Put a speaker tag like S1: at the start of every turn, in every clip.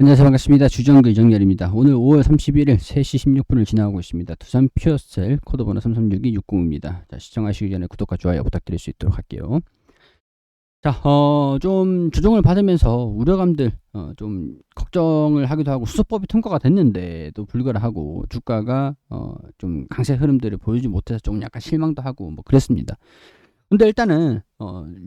S1: 안녕하세요. 반갑습니다. 주정글 이정렬입니다. 오늘 5월 31일 3시 16분을 지나가고 있습니다. 두산 퓨어셀 코드번호 336260입니다. 자, 시청하시기 전에 구독과 좋아요 부탁드릴 수 있도록 할게요. 자, 좀 조정을 받으면서 우려감들, 좀 걱정을 하기도 하고 수소법이 통과가 됐는데도 불구하고 주가가 좀 강세 흐름들을 보여주지 못해서 좀 약간 실망도 하고 뭐 그랬습니다. 근데 일단은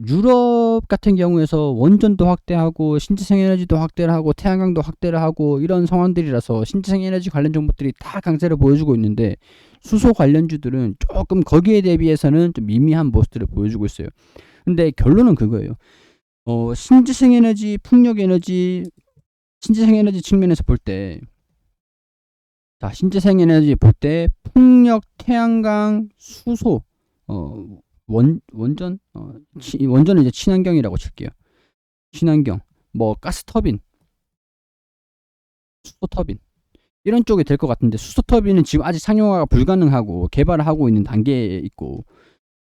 S1: 유럽 같은 경우에서 원전도 확대하고 신재생에너지도 확대를 하고 태양광도 확대를 하고 이런 상황들이라서 신재생에너지 관련 종목들이 다 강세를 보여주고 있는데 수소 관련주들은 조금 거기에 대비해서는 좀 미미한 모습들을 보여주고 있어요. 근데 결론은 그거예요. 신재생에너지, 풍력에너지, 신재생에너지 측면에서 볼 때, 자, 신재생에너지 볼 때 풍력, 태양광, 수소, 원전, 원전은 이제 친환경이라고 칠게요. 친환경, 뭐 가스터빈, 수소터빈 이런 쪽이 될 것 같은데 수소터빈은 지금 아직 상용화가 불가능하고 개발을 하고 있는 단계에 있고,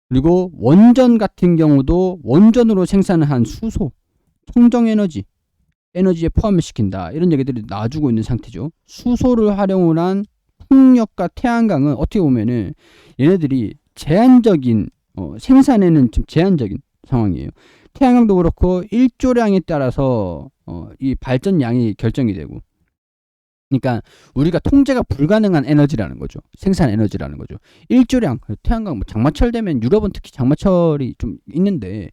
S1: 그리고 원전 같은 경우도 원전으로 생산을 한 수소, 청정에너지에 포함을 시킨다 이런 얘기들이 나와주고 있는 상태죠. 수소를 활용을 한 풍력과 태양광은 어떻게 보면은 얘네들이 제한적인 생산에는 좀 제한적인 상황이에요. 태양광도 그렇고 일조량에 따라서 이 발전량이 결정이 되고, 그러니까 우리가 통제가 불가능한 에너지라는 거죠. 생산 에너지라는 거죠. 일조량, 태양광, 뭐 장마철 되면 유럽은 특히 장마철이 좀 있는데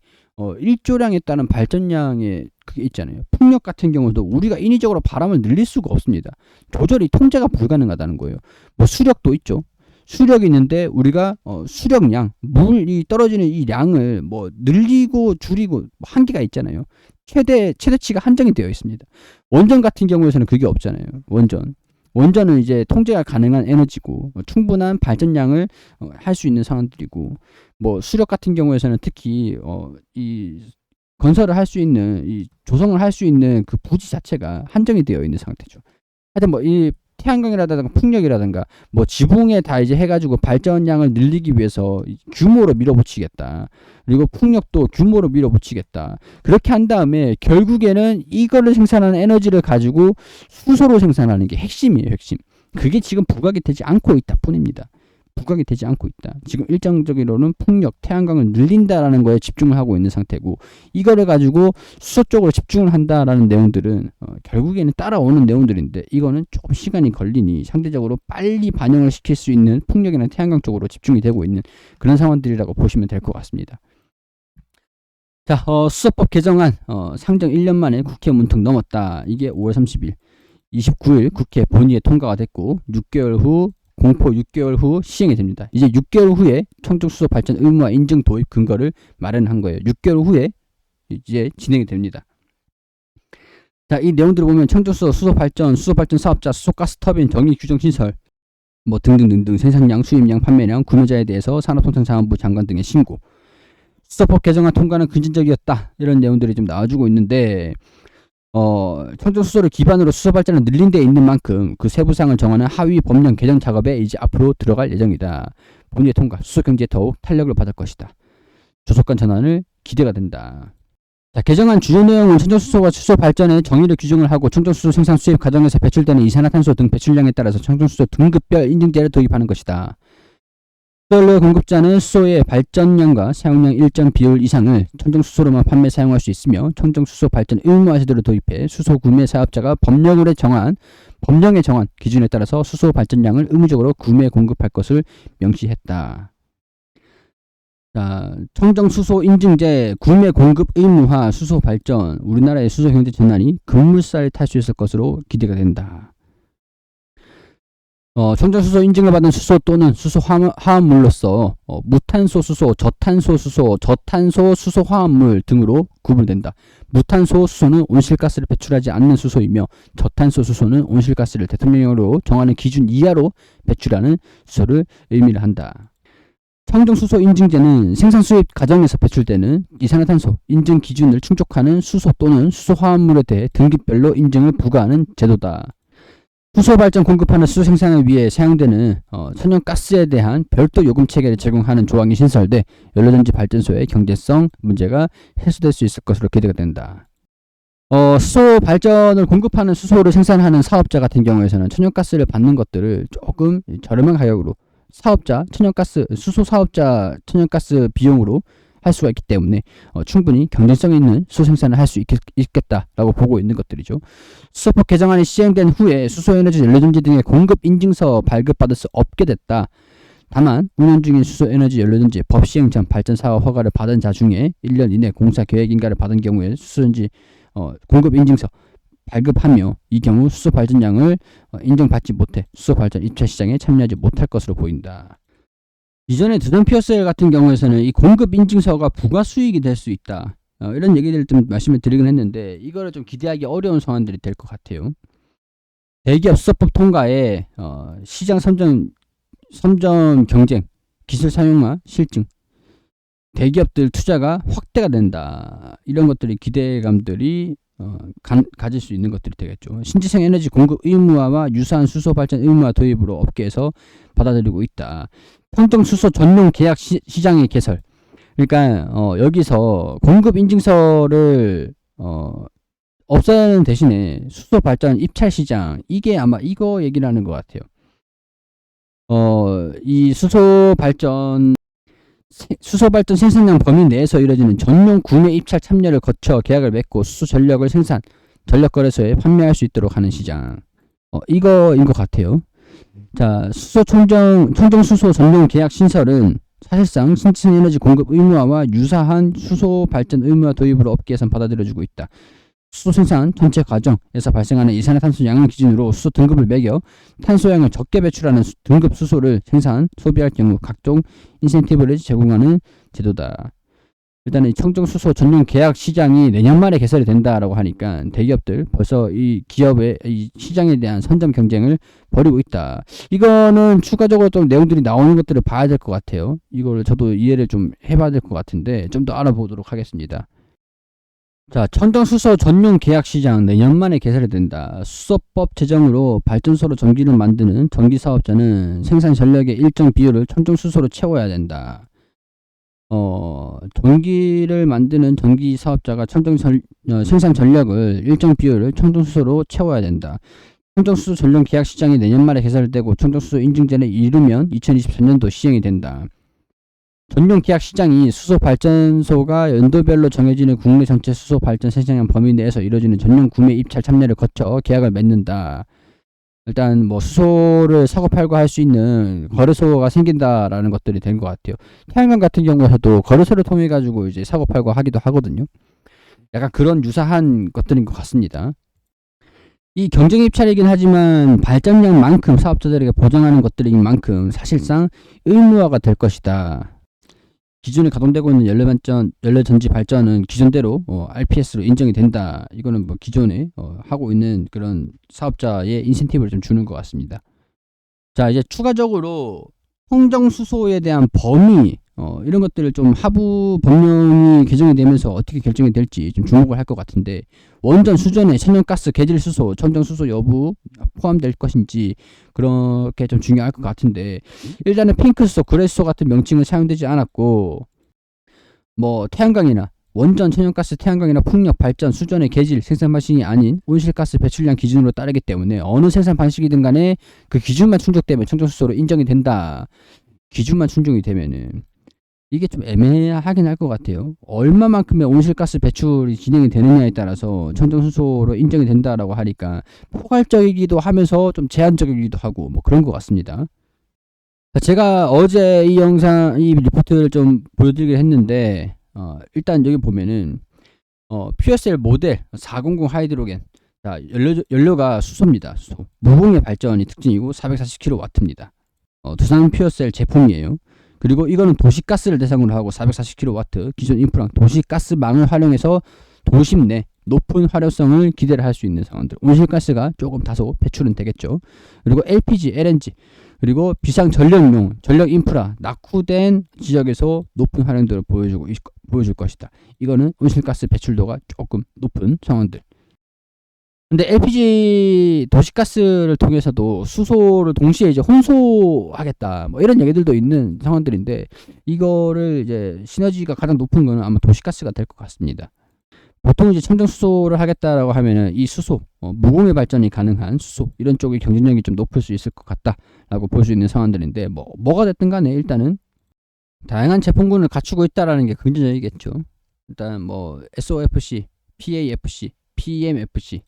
S1: 일조량에 따른 발전량에 그게 있잖아요. 풍력 같은 경우도 우리가 인위적으로 바람을 늘릴 수가 없습니다. 조절이 통제가 불가능하다는 거예요. 뭐 수력도 있죠. 수력이 있는데 우리가 수력량, 물이 떨어지는 이 양을 뭐 늘리고 줄이고 한계가 있잖아요. 최대치가 한정이 되어 있습니다. 원전 같은 경우에서는 그게 없잖아요. 원전은 이제 통제가 가능한 에너지고 충분한 발전량을 할 수 있는 상황들이고, 뭐 수력 같은 경우에서는 특히 이 건설을 할 수 있는, 이 조성을 할 수 있는 그 부지 자체가 한정이 되어 있는 상태죠. 하여튼 뭐 이 태양광이라든가 풍력이라든가 뭐 지붕에 다 이제 해가지고 발전량을 늘리기 위해서 규모로 밀어붙이겠다. 그리고 풍력도 규모로 밀어붙이겠다. 그렇게 한 다음에 결국에는 이거를 생산하는 에너지를 가지고 수소로 생산하는 게 핵심이에요. 핵심. 그게 지금 부각이 되지 않고 있다 뿐입니다. 부각이 되지 않고 있다. 지금 일정적으로는 풍력, 태양광을 늘린다라는 거에 집중을 하고 있는 상태고, 이거를 가지고 수소 쪽으로 집중을 한다라는 내용들은 결국에는 따라오는 내용들인데, 이거는 조금 시간이 걸리니 상대적으로 빨리 반영을 시킬 수 있는 풍력이나 태양광 쪽으로 집중이 되고 있는 그런 상황들이라고 보시면 될 것 같습니다. 자, 수소법 개정안 상정 1년 만에 국회 문턱 넘었다. 이게 5월 30일, 29일 국회 본회의에 통과가 됐고 6개월 후 공포 6개월 후 시행이 됩니다. 이제 6개월 후에 청정수소 발전 의무화 인증 도입 근거를 마련한 거예요. 6개월 후에 이제 진행이 됩니다. 자, 이 내용들을 보면 청정수소, 수소발전 사업자, 수소가스터빈 정의 규정 신설, 뭐 등등등등 생산량, 수입량, 판매량, 구매자에 대해서 산업통상자원부 장관 등의 신고, 수소법 개정안 통과는 금진적이었다 이런 내용들이 좀 나와주고 있는데, 청정수소를 기반으로 수소 발전을 늘린 데 있는 만큼 그 세부사항을 정하는 하위 법령 개정 작업에 이제 앞으로 들어갈 예정이다. 본회의 통과, 수소 경제에 더욱 탄력을 받을 것이다. 조속 간 전환을 기대가 된다. 자, 개정안 주요 내용은 청정수소와 수소 발전의 정의를 규정을 하고 청정수소 생산 수입 과정에서 배출되는 이산화탄소 등 배출량에 따라서 청정수소 등급별 인증제를 도입하는 것이다. 수소연료 공급자는 수소의 발전량과 사용량 일정 비율 이상을 청정수소로만 판매 사용할 수 있으며 청정수소 발전 의무화 제도를 도입해 수소 구매 사업자가 법령에 정한 기준에 따라서 수소 발전량을 의무적으로 구매 공급할 것을 명시했다. 자, 청정수소 인증제, 구매 공급 의무화, 수소 발전, 우리나라의 수소 경제 전환이 급물살을 탈 수 있을 것으로 기대가 된다. 청정수소 인증을 받은 수소 또는 수소 화합물로서 무탄소 수소, 저탄소 수소, 저탄소 수소 화합물 등으로 구분된다. 무탄소 수소는 온실가스를 배출하지 않는 수소이며 저탄소 수소는 온실가스를 대통령령으로 정하는 기준 이하로 배출하는 수소를 의미를 한다. 청정수소 인증제는 생산 수입 과정에서 배출되는 이산화탄소 인증 기준을 충족하는 수소 또는 수소 화합물에 대해 등급별로 인증을 부과하는 제도다. 수소 발전 공급하는 수소 생산을 위해 사용되는 천연가스에 대한 별도 요금 체계를 제공하는 조항이 신설돼 연료전지 발전소의 경제성 문제가 해소될 수 있을 것으로 기대가 된다. 수소 발전을 공급하는 수소를 생산하는 사업자 같은 경우에서는 천연가스를 받는 것들을 조금 저렴한 가격으로 수소 사업자 천연가스 비용으로 할 수가 있기 때문에 충분히 경쟁성 있는 수소 생산을 할 수 있겠다라고 보고 있는 것들이죠. 수소법 개정안이 시행된 후에 수소에너지 연료전지 등의 공급 인증서 발급받을 수 없게 됐다. 다만 운영 중인 수소에너지 연료전지 법 시행 전 발전 사업 허가를 받은 자 중에 1년 이내 공사 계획 인가를 받은 경우에 수소전지 공급 인증서 발급하며 이 경우 수소 발전량을 인정받지 못해 수소 발전 입찰 시장에 참여하지 못할 것으로 보인다. 이전에 드론 퓨어셀 같은 경우에서는 이 공급 인증서가 부가 수익이 될 수 있다. 이런 얘기들을 좀 말씀을 드리긴 했는데 이거를 좀 기대하기 어려운 상황들이 될 것 같아요. 대기업 수소법 통과에 시장 선점 경쟁, 기술 사용화, 실증, 대기업들 투자가 확대가 된다. 이런 것들이 기대감들이 가질 수 있는 것들이 되겠죠. 신재생 에너지 공급 의무화와 유사한 수소 발전 의무화 도입으로 업계에서 받아들이고 있다. 평정 수소 전용 계약 시장의 개설. 그러니까 여기서 공급 인증서를 없애는 대신에 수소 발전 입찰 시장, 이게 아마 이거 얘기를 하는 것 같아요. 이 수소 발전 생산량 범위 내에서 이루어지는 전용 구매 입찰 참여를 거쳐 계약을 맺고 수소 전력을 생산, 전력 거래소에 판매할 수 있도록 하는 시장. 이거인 것 같아요. 자, 총정 수소 전용 계약 신설은 사실상 신재생 에너지 공급 의무화와 유사한 수소 발전 의무화 도입으로 업계에선 받아들여지고 있다. 수소 생산 전체 과정에서 발생하는 이산화탄소 양을 기준으로 수소 등급을 매겨 탄소양을 적게 배출하는 등급 수소를 생산, 소비할 경우 각종 인센티브를 제공하는 제도다. 일단은 이 청정수소 전용 계약 시장이 내년 말에 개설이 된다라고 하니까 대기업들 벌써 이 기업의 이 시장에 대한 선점 경쟁을 벌이고 있다. 이거는 추가적으로 좀 내용들이 나오는 것들을 봐야 될 것 같아요. 이걸 저도 이해를 좀 해봐야 될 것 같은데 좀 더 알아보도록 하겠습니다. 자, 청정수소 전용 계약 시장 내년 만에 개설이 된다. 수소법 제정으로 발전소로 전기를 만드는 전기 사업자는 생산 전력의 일정 비율을 청정수소로 채워야 된다. 전기를 만드는 전기 사업자가 생산 전력을 일정 비율을 청정수소로 채워야 된다. 청정수소 전용 계약 시장이 내년 말에 개설되고 청정수소 인증제를 이루면 2024년도 시행이 된다. 전용 계약 시장이 수소 발전소가 연도별로 정해지는 국내 전체 수소 발전 생산량 범위 내에서 이루어지는 전용 구매 입찰 참여를 거쳐 계약을 맺는다. 일단 뭐 수소를 사고 팔고 할 수 있는 거래소가 생긴다라는 것들이 된 것 같아요. 태양광 같은 경우에도 거래소를 통해 가지고 이제 사고 팔고 하기도 하거든요. 약간 그런 유사한 것들인 것 같습니다. 이 경쟁 입찰이긴 하지만 발전량만큼 사업자들에게 보장하는 것들인 만큼 사실상 의무화가 될 것이다. 기존에 가동되고 있는 연료전지 발전은 기존대로 RPS로 인정이 된다. 이거는 뭐 기존에 하고 있는 그런 사업자의 인센티브를 좀 주는 것 같습니다. 자, 이제 추가적으로 청정수소에 대한 범위 이런 것들을 좀 하부 법령이 개정이 되면서 어떻게 결정이 될지 좀 주목을 할 것 같은데, 원전 수전에 천연가스 계질수소, 청정수소 여부 포함될 것인지 그렇게 좀 중요할 것 같은데, 일단은 핑크수소, 그레수소 같은 명칭은 사용되지 않았고, 뭐 태양광이나 원전 천연가스 태양광이나 풍력 발전 수전의 계질 생산 방식이 아닌 온실가스 배출량 기준으로 따르기 때문에 어느 생산 방식이든 간에 그 기준만 충족되면 청정수소로 인정이 된다. 기준만 충족이 되면은 이게 좀 애매하긴 할 것 같아요. 얼마만큼의 온실가스 배출이 진행이 되느냐에 따라서 청정수소로 인정이 된다라고 하니까 포괄적이기도 하면서 좀 제한적이기도 하고 뭐 그런 것 같습니다. 제가 어제 이 리포트를 좀 보여드리긴 했는데, 일단 여기 보면은 퓨어셀 모델 400 하이드로겐, 자, 연료가 수소입니다. 수소. 무공해 발전이 특징이고 440kW입니다. 두산 퓨어셀 제품이에요. 그리고 이거는 도시가스를 대상으로 하고 440kW, 기존 인프라 도시가스망을 활용해서 도심 내 높은 활용성을 기대를 할 수 있는 상황들. 온실가스가 조금 다소 배출은 되겠죠. 그리고 LPG, LNG, 그리고 비상 전력용, 전력 인프라, 낙후된 지역에서 높은 활용도를 보여줄 것이다. 이거는 온실가스 배출도가 조금 높은 상황들. 근데 LPG 도시가스를 통해서도 수소를 동시에 이제 혼소하겠다, 뭐 이런 얘기들도 있는 상황들인데, 이거를 이제 시너지가 가장 높은 거는 아마 도시가스가 될 것 같습니다. 보통 이제 청정 수소를 하겠다라고 하면은 이 수소, 무공해 발전이 가능한 수소 이런 쪽의 경쟁력이 좀 높을 수 있을 것 같다라고 볼 수 있는 상황들인데 뭐가 됐든 간에 일단은 다양한 제품군을 갖추고 있다라는 게 긍정적이겠죠. 일단 SOFC, PAFC, PMFC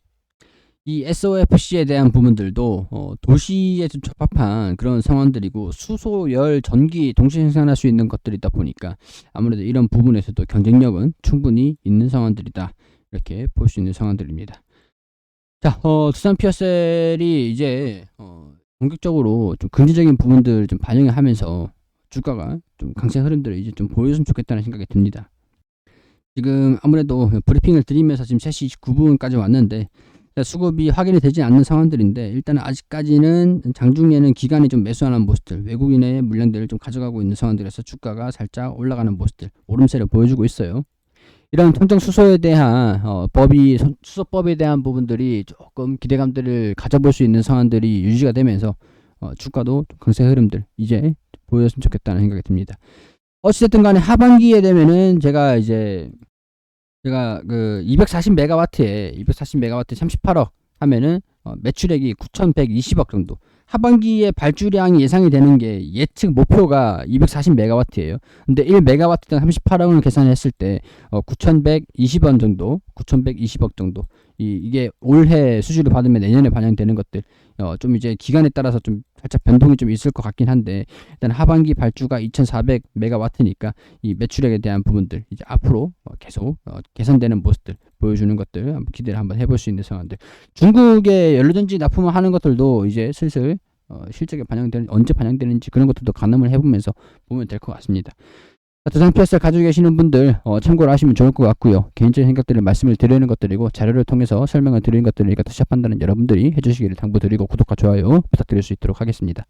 S1: 이 SOFC에 대한 부분들도 도시에 좀 적합한 그런 상황들이고 수소, 열, 전기 동시에 생산할 수 있는 것들이다 보니까 아무래도 이런 부분에서도 경쟁력은 충분히 있는 상황들이다. 이렇게 볼 수 있는 상황들입니다. 자, 두산 피어셀이 이제 본격적으로 좀 긍정적인 부분들을 좀 반영을 하면서 주가가 좀 강세 흐름들을 이제 좀 보여줬으면 좋겠다는 생각이 듭니다. 지금 아무래도 브리핑을 드리면서 지금 3시 29분까지 왔는데 수급이 확인이 되지 않는 상황들인데 일단은 아직까지는 장중에는 기관이 좀 매수하는 모습들, 외국인의 물량들을 좀 가져가고 있는 상황들에서 주가가 살짝 올라가는 모습들, 오름세를 보여주고 있어요. 이런 청정 수소에 대한 수소법에 대한 부분들이 조금 기대감들을 가져볼 수 있는 상황들이 유지가 되면서 주가도 강세 흐름들 이제 보였으면 좋겠다는 생각이 듭니다. 어찌됐든 간에 하반기에 되면은 제가 그 240메가와트에 38억 하면은 매출액이 9,120억 정도. 하반기에 발주량이 예상이 되는 게 예측 목표가 240메가와트예요. 근데 1메가와트당 38억을 계산했을 때 9,120원 정도, 9,120억 정도. 이게 올해 수주를 받으면 내년에 반영되는 것들. 좀 이제 기간에 따라서 좀 살짝 변동이 좀 있을 것 같긴 한데 일단 하반기 발주가 2,400메가와트니까 이 매출액에 대한 부분들 이제 앞으로 계속 개선되는 모습들 보여주는 것들 한번 기대를 한번 해볼 수 있는 상황들. 중국의 연료전지 납품을 하는 것들도 이제 슬슬 실적에 언제 반영되는지 그런 것들도 가늠을 해보면서 보면 될 것 같습니다. 두산 피어셀 가지고 계시는 분들 참고를 하시면 좋을 것 같고요. 개인적인 생각들을 말씀을 드리는 것들이고 자료를 통해서 설명을 드리는 것들이니까 투자판단은 여러분들이 해주시기를 당부드리고 구독과 좋아요 부탁드릴 수 있도록 하겠습니다.